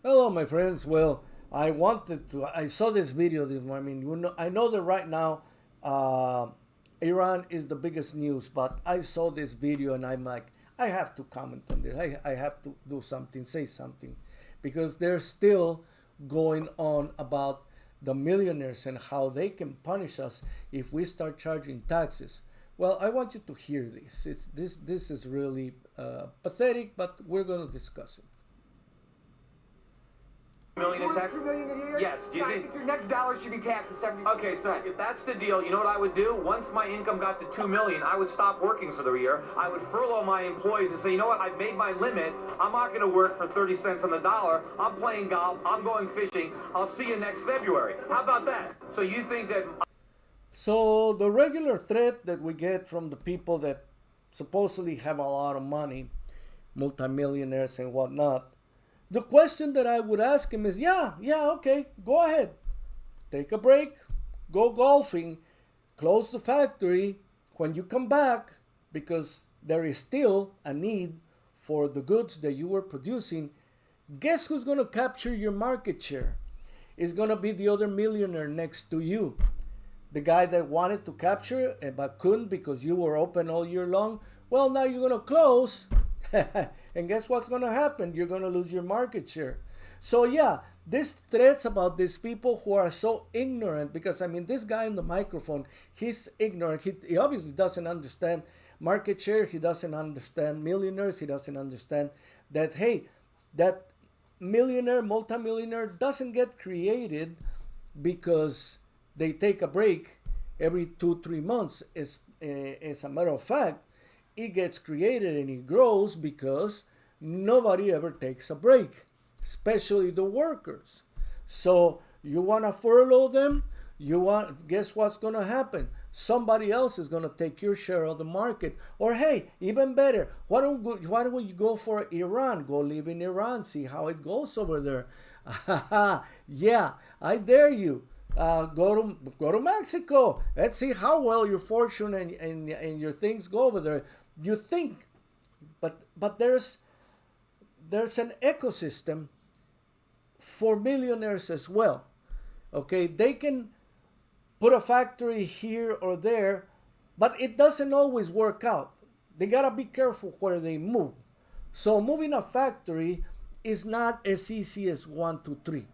Hello, my friends. Well, I saw this video. I mean, I know that right now, uh, Iran is the biggest news, but I saw this video and I'm like, I have to comment on this. I have to do something, say something, because they're still going on about the millionaires and how they can punish us if we start charging taxes. Well, I want you to hear this. This is really pathetic, but we're going to discuss it. Million in tax? 2 million a year? Yes. Do you I think? think your next dollar should be taxed at 70. Okay, so if that's the deal, you know what I would do? Once my income got to 2 million, I would stop working for the year. I would furlough my employees and say, you know what? I've made my limit. I'm not going to work for 30 cents on the dollar. I'm playing golf. I'm going fishing. I'll see you next February. How about that? So you think that? So the regular threat that we get from the people that supposedly have a lot of money, multimillionaires and whatnot, the question that I would ask him is, yeah, okay, go ahead. Take a break, go golfing, close the factory. When you come back, because there is still a need for the goods that you were producing, guess who's going to capture your market share? It's going to be the other millionaire next to you. The guy that wanted to capture it but couldn't because you were open all year long. Well, now you're going to close. And guess what's going to happen? You're going to lose your market share. So yeah, this threats about these people who are so ignorant, because I mean, this guy in the microphone, he's ignorant. He obviously doesn't understand market share. He doesn't understand millionaires. He doesn't understand that, hey, that millionaire, multimillionaire doesn't get created because they take a break every 2-3 months. As a matter of fact, it gets created and it grows because nobody ever takes a break, especially the workers. So you want to furlough them, guess what's going to happen? Somebody else is going to take your share of the market. Or hey, even better, why don't you go for Iran? Go live in Iran, see how it goes over there. Yeah, I dare you. Go to Mexico. Let's see how well your fortune and your things go over there. You think, but there's an ecosystem for millionaires as well. Okay, they can put a factory here or there, but it doesn't always work out. They gotta be careful where they move. So moving a factory is not as easy as 1, 2, 3.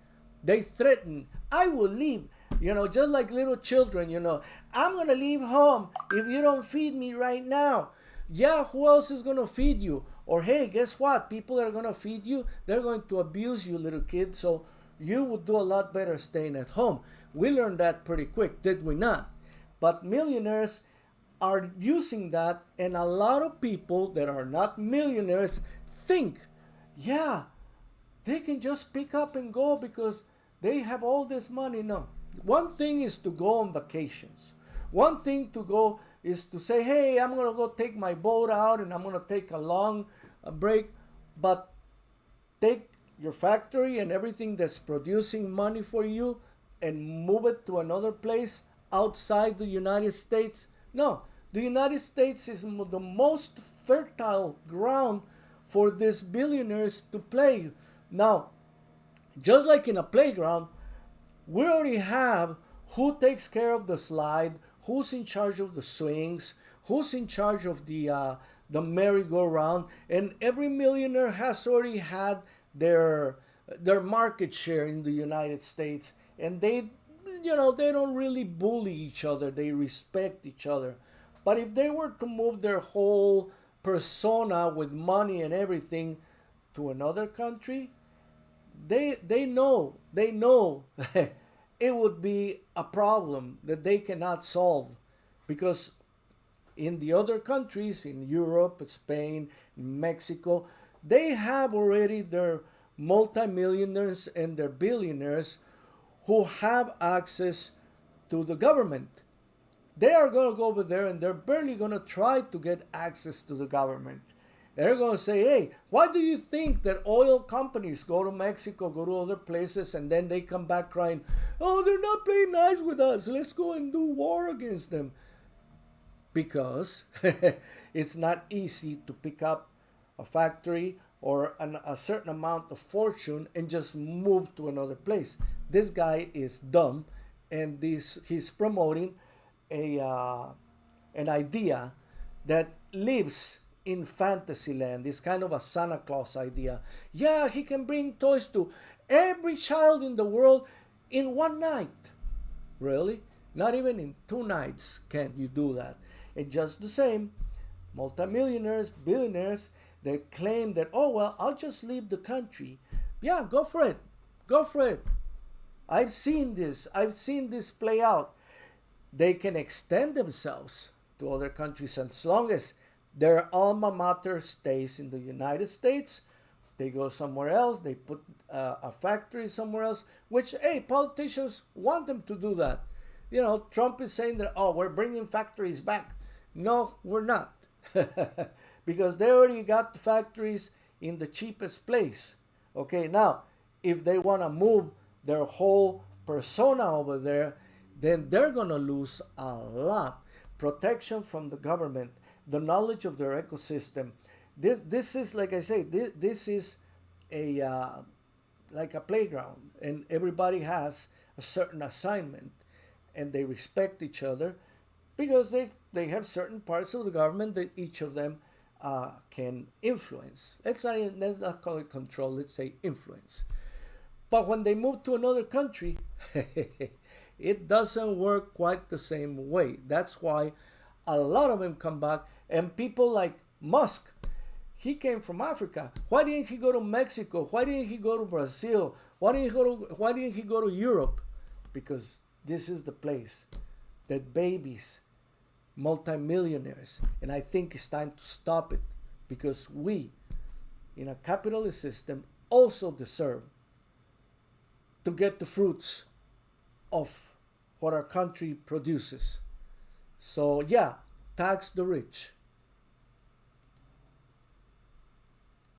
They threaten, I will leave, just like little children, I'm going to leave home if you don't feed me right now. Yeah, who else is going to feed you? Or hey, guess what? People that are going to feed you, they're going to abuse you, little kid. So you would do a lot better staying at home. We learned that pretty quick, did we not? But millionaires are using that, and a lot of people that are not millionaires think, yeah, they can just pick up and go because they have all this money. No. One thing is to go on vacations. One thing to go is to say, hey, I'm going to go take my boat out and I'm going to take a long break. But take your factory and everything that's producing money for you and move it to another place outside the United States. No, the United States is the most fertile ground for these billionaires to play. Now, just like in a playground, we already have who takes care of the slide, who's in charge of the swings, who's in charge of the merry-go-round, and every millionaire has already had their market share in the United States, and they don't really bully each other. They respect each other. But if they were to move their whole persona with money and everything to another country, they know it would be a problem that they cannot solve, because in the other countries, in Europe, Spain, Mexico, they have already their multimillionaires and their billionaires who have access to the government. They are going to go over there and they're barely going to try to get access to the government. They're going to say, hey, why do you think that oil companies go to Mexico, go to other places, and then they come back crying, oh, they're not playing nice with us. Let's go and do war against them. Because it's not easy to pick up a factory or a certain amount of fortune and just move to another place. This guy is dumb, and he's promoting an idea that lives in fantasy land. It's kind of a Santa Claus idea. Yeah, he can bring toys to every child in the world in one night. Really? Not even in 2 nights can you do that. And just the same, multimillionaires, billionaires, they claim that, oh, well, I'll just leave the country. Yeah, go for it. Go for it. I've seen this. I've seen this play out. They can extend themselves to other countries as long as their alma mater stays in the United States. They go somewhere else. They put a factory somewhere else, which, hey, politicians want them to do that. You know, Trump is saying that, oh, we're bringing factories back. No, we're not. Because they already got the factories in the cheapest place. Okay, now, if they want to move their whole persona over there, then they're going to lose a lot. Protection from the government, the knowledge of their ecosystem. This is, like I say, this is like a playground, and everybody has a certain assignment, and they respect each other because they have certain parts of the government that each of them can influence. Let's not call it control, let's say influence. But when they move to another country, it doesn't work quite the same way. That's why a lot of them come back, and people like Musk, he came from Africa. Why didn't he go to Mexico? Why didn't he go to Brazil? Why didn't he go to Europe? Because this is the place that babies multimillionaires, and I think it's time to stop it, because we, in a capitalist system, also deserve to get the fruits of what our country produces. So yeah, tax the rich.